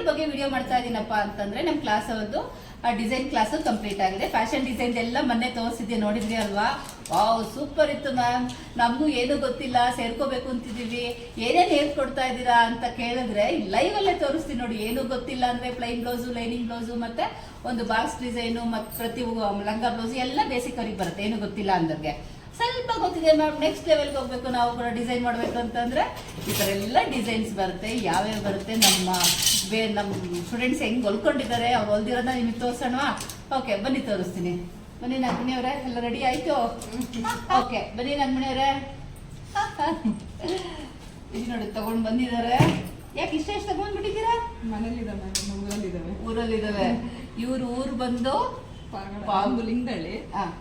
ಬಗ್ಗೆ ವಿಡಿಯೋ ಮಾಡ್ತಾ ಇದೀನಪ್ಪ ಅಂತಂದ್ರೆ ನಮ್ಮ ಕ್ಲಾಸ್ ಅವತ್ತು ಡಿಸೈನ್ ಕ್ಲಾಸ್ ಕಂಪ್ಲೀಟ್ ಆಗಿದೆ. ಫ್ಯಾಷನ್ ಡಿಸೈನ್ ಎಲ್ಲ ಮೊನ್ನೆ ತೋರಿಸಿದ್ದೆ, ನೋಡಿದ್ರಿ ಅಲ್ವಾ? ವಾವ್, ಸೂಪರ್ ಇತ್ತು ಮ್ಯಾಮ್. ನಮಗೂ ಏನು ಗೊತ್ತಿಲ್ಲ, ಸೇರ್ಕೋಬೇಕು ಅಂತಿದ್ದೀವಿ, ಏನೇನು ಹೇಳ್ಕೊಡ್ತಾ ಇದ್ದೀರಾ ಅಂತ ಕೇಳಿದ್ರೆ ಲೈವ್ ಅಲ್ಲೇ ತೋರಿಸ್ತೀನಿ ನೋಡಿ. ಏನು ಗೊತ್ತಿಲ್ಲ ಅಂದ್ರೆ ಪ್ಲೈನ್ ಬ್ಲೌಸು, ಲೈನಿಂಗ್ ಬ್ಲೌಸು, ಮತ್ತೆ ಒಂದು ಬಾಕ್ಸ್ ಡಿಸೈನು, ಮತ್ತೆ ಪ್ರತಿ ಲಂಗ ಬ್ಲೌಸು ಎಲ್ಲ ಬೇಸಿಕ್ ಅವ್ರಿಗೆ ಬರುತ್ತೆ. ಏನು ಗೊತ್ತಿಲ್ಲ ಅಂದ್ರಿಗೆ ಸ್ವಲ್ಪ ಗೊತ್ತಿದೆ ಮ್ಯಾಮ್, ನೆಕ್ಸ್ಟ್ ಲೆವೆಲ್ಗೆ ಹೋಗ್ಬೇಕು ನಾವು ಕೂಡ ಡಿಸೈನ್ ಮಾಡಬೇಕು ಅಂತಂದ್ರೆ ಈ ಥರ ಎಲ್ಲ ಡಿಸೈನ್ಸ್ ಬರುತ್ತೆ. ಯಾವ್ಯಾವ ಬರುತ್ತೆ, ನಮ್ಮ ಸ್ಟೂಡೆಂಟ್ಸ್ ಹೆಂಗೆ ಹೊಲ್ಕೊಂಡಿದ್ದಾರೆ, ಅವ್ರು ಹೊಲ್ದಿರೋದನ್ನ ನಿಮಗೆ ತೋರಿಸೋಣ. ಓಕೆ, ಬನ್ನಿ ತೋರಿಸ್ತೀನಿ. ಬನ್ನಿ ನಾಗಮಣಿ ಅವರೇ, ಎಲ್ಲ ರೆಡಿ ಆಯ್ತು? ಓಕೆ, ಬನ್ನಿ ನಾಗಮಣಿ ಅವರೇ. ಇದು ನೋಡಿ ತಗೊಂಡು ಬಂದಿದ್ದಾರೆ. ಯಾಕೆ ಇಷ್ಟ ತಗೊಂಡ್ಬಿಟ್ಟಿದ್ದೀರಾ? ಮನೇಲಿದ್ದಾವೆ, ಊರಲ್ಲಿದ್ದಾವೆ. ಇವ್ರು ಊರು ಬಂದು ಲಿಂಗದಳ್ಳಿ,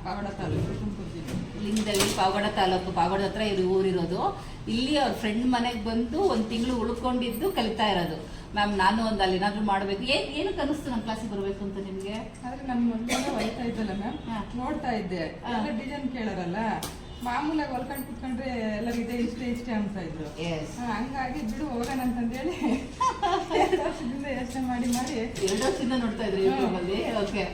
ಪಾವಗಡ ತಾಲೂಕು, ತುಮಕೂರು ಜಿಲ್ಲೆ. ಲಿಂಗದಳ್ಳಿ, ಪಾವಗಡ ತಾಲೂಕು, ಪಾವಗಡ ಹತ್ರ ಇವ್ರು ಊರಿರೋದು. ಇಲ್ಲಿ ಅವ್ರ ಫ್ರೆಂಡ್ ಮನೆಗೆ ಬಂದು ಒಂದು ತಿಂಗಳು ಉಳ್ಕೊಂಡಿದ್ದು ಕಲಿತಾ ಇರೋದು. ಮ್ಯಾಮ್, ನಾನು ಒಂದು ಅಲ್ಲಿ ಏನಾದ್ರು ಮಾಡಬೇಕು. ಏನಕ್ಕೆ ಅನಿಸ್ತು ನಮ್ಮ ಕ್ಲಾಸಿಗೆ ಬರಬೇಕು ಅಂತ ನಿಮಗೆ? ಆದ್ರೆ ನನ್ನ ಮಕ್ಕಳು ಹೊಯ್ತಾ ಇದ್ದಲ್ಲ ಮ್ಯಾಮ್, ನೋಡ್ತಾ ಇದ್ದೆ, ಎಲ್ಲ ಡಿಸೈನ್ ಕೇಳಾರಲ್ಲ, ಮಾಮೂಲಾಗಿ ಹೊಲ್ಕೊಂಡು ಕುತ್ಕೊಂಡ್ರೆ ಎಲ್ಲರೂ ಇದೆ ಇಷ್ಟೇ ಅಂತ ಇದ್ರು. ಹಂಗಾಗಿ ಬಿಡು ಹೋಗೋಣ ಅಂತಂದೇಳಿ 2 ವರ್ಷದಿಂದ ಯೋಚನೆ ಮಾಡಿ 2 ವರ್ಷದಿಂದ ನೋಡ್ತಾ ಇದ್ರಿ ಯೂಟ್ಯೂಬ್ ಅಲ್ಲಿ. ಓಕೆ,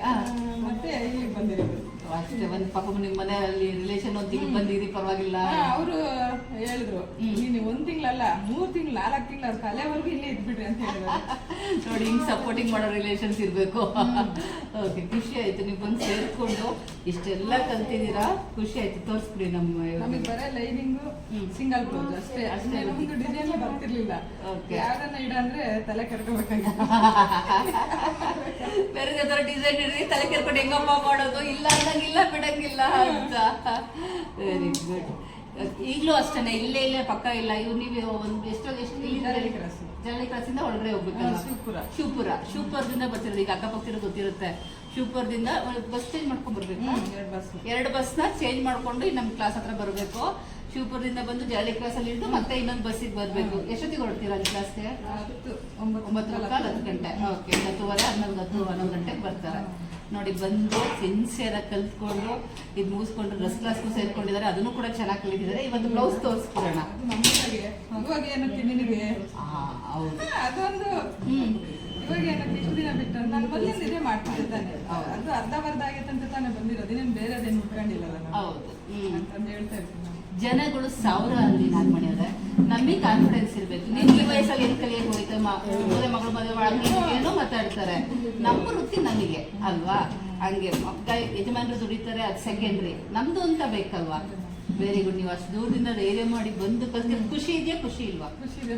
ಮತ್ತೆ ಇಲ್ಲಿಗೆ ಬಂದಿರೋದು ಅಷ್ಟೇ. ಒಂದು ಪಾಪ ನಿಮ್ಮ ಮನೆಯಲ್ಲಿ ರಿಲೇಷನ್ ಒಂದು ತಿಂಗಳು ಬಂದಿರಿ, ಪರವಾಗಿಲ್ಲ. ಅವರು ಹೇಳಿದ್ರು, ನೀನು 1 ತಿಂಗಳಲ್ಲ 3 ತಿಂಗಳು 4 ತಿಂಗಳು ಅವ್ರ ಕಲೆವರೆಗೂ ಇಲ್ಲೇ ಇದ್ಬಿಡ್ರಿ ಅಂತ ಹೇಳಿದ್ರು. ನೋಡಿ, ಹಿಂಗ್ ಸಪೋರ್ಟಿಂಗ್ ಮಾಡೋ ರಿಲೇಷನ್ಸ್ ಇರ್ಬೇಕು. ಓಕೆ, ಖುಷಿ ಆಯ್ತು ನೀವು ಬಂದು ಸೇರ್ಕೊಂಡು ಇಷ್ಟೆಲ್ಲ ಕಲ್ತಿದ್ದೀರಾ. ಖುಷಿ ಆಯ್ತು. ತೋರಿಸ್ಬಿಡಿ ನಮಗೆ ಬರೀ ಲೈನಿಂಗು, ಸಿಂಗಲ್ ಬ್ಲೌಸ್ ಅಷ್ಟೇ. ನಮ್ಗೆ ಡಿಸೈನ್ ಬರ್ತಿರ್ಲಿಲ್ಲ. ಯಾರನ್ನ ಇಡ ಅಂದ್ರೆ ತಲೆ ಕೆರ್ಕೋಬೇಕಾಗಿತ್ತು. ಬೇರೆ ತರ ಡಿಸೈನ್ ಇಡ್ರಿ, ತಲೆ ಕೆರ್ಕೊಂಡು ಹೆಂಗಪ್ಪ ಮಾಡೋದು, ಇಲ್ಲ ಅನ್ನಂಗಿಲ್ಲ, ಬಿಡಂಗಿಲ್ಲ ಅಂತ. Very good. ಈಗಲೂ ಅಷ್ಟೇ, ಇಲ್ಲೇ ಪಕ್ಕ ಇಲ್ಲ. ಇವ್ ನೀವು ಒಂದು ಎಷ್ಟು ಜರಳಿ ಕ್ರಾಸಿಂದ ಒಳಗಡೆ ಹೋಗ್ಬೇಕಲ್ಲ, ಶಿವಪುರದಿಂದ ಬರ್ತಿರೋದು. ಈಗ ಅಕ್ಕಪಕ್ಕ ಗೊತ್ತಿರುತ್ತೆ. ಶಿವಪುರದಿಂದ ಬಸ್ ಚೇಂಜ್ ಮಾಡ್ಕೊಂಡ್ ಬರ್ಬೇಕು. 2 ಬಸ್ನ ಚೇಂಜ್ ಮಾಡ್ಕೊಂಡು ನಮ್ಮ ಕ್ಲಾಸ್ ಹತ್ರ ಬರಬೇಕು. ಶಿವಪುರದಿಂದ ಬಂದು ಜರಳಿ ಕ್ಲಾಸ್ ಅಲ್ಲಿ ಇದ್ದು ಮತ್ತೆ ಇನ್ನೊಂದು ಬಸ್ಸಿಗೆ ಬರ್ಬೇಕು. ಎಷ್ಟೊತ್ತಿಗೆ ಹೊರಡ್ತೀರಾ ಅಲ್ಲಿ ಕ್ಲಾಸ್ಗೆ? 9:15, 10 ಗಂಟೆ. ಓಕೆ, 10:30, 11 ಗಂಟೆಗೆ ಬರ್ತಾರೆ. ನೋಡಿ, ಬಂದು ಸಿನ್ಸಿಯರ್ ಆಗಿ ಕಲ್ತ್ಕೊಂಡು ಇದು ಮುಗಿಸ್ಕೊಂಡು ಡ್ರೆಸ್ ಕ್ಲಾಸ್ಗೂ ಸೇರ್ಕೊಂಡಿದ್ದಾರೆ. ಅದನ್ನು ಕೂಡ ಚೆನ್ನಾಗಿ ಕಲಿತಿದ್ದಾರೆ. ಇವತ್ತು ಬ್ಲೌಸ್ ತೋರಿಸ್ಕೊಡೋಣ. ಇವಾಗ ಏನಕ್ಕೆ ನಿನಗೆ ಹೌದು, ಅದೊಂದು ಇವಾಗ ಏನಕ್ಕೆ ಇಷ್ಟು ದಿನ ಬಿಟ್ಟು ನಾನು ಬಂದಿದ್ದು ಇದೇ ಮಾಡ್ತಿದ್ದೆ ತಾನೆ. ಅದು ಅರ್ಧ ಆಗೈತೆ ಅಂತ ತಾನೇ ಬಂದಿರೋದು, ಇನ್ನೇನು ಬೇರೆದೇನು ಉಟ್ಕೊಂಡಿಲ್ಲ. ಹೌದು ಅಂತಂದು ಹೇಳ್ತಾ ಇರ್ತೀನಿ. ಜನಗಳು 1000 ಅಲ್ಲಿ ನಾಗಮಣಿ ಅವರೇ, ನಮಗೆ ಕಾನ್ಫಿಡೆನ್ಸ್ ಇರ್ಬೇಕು. ನೀವು ಈ ವಯಸ್ಸಲ್ಲಿ ಏನು ಕಲಿಯಕ್ಕೆ ಹೋಯ್ತು, ಮಗಳು ಮದುವೆ ಏನೋ ಮಾತಾಡ್ತಾರೆ. ನಮ್ಮ ವೃತ್ತಿ ನಮಗೆ ಅಲ್ವಾ? ಹಂಗೆ ಯಜಮಾನರು ದುಡಿತಾರೆ, ಅದು ಸೆಕೆಂಡ್ರಿ. ನಮ್ದು ಅಂತ ಬೇಕಲ್ವಾ? Very good. ನೀವು ಅಷ್ಟು ದೂರದಿಂದ ಧೈರ್ಯ ಮಾಡಿ ಬಂದು ಕಲ್ತಿರೋದು ಖುಷಿ ಇದೆಯಾ, ಖುಷಿ ಇಲ್ವಾ? ಖುಷಿ ಇದೆ.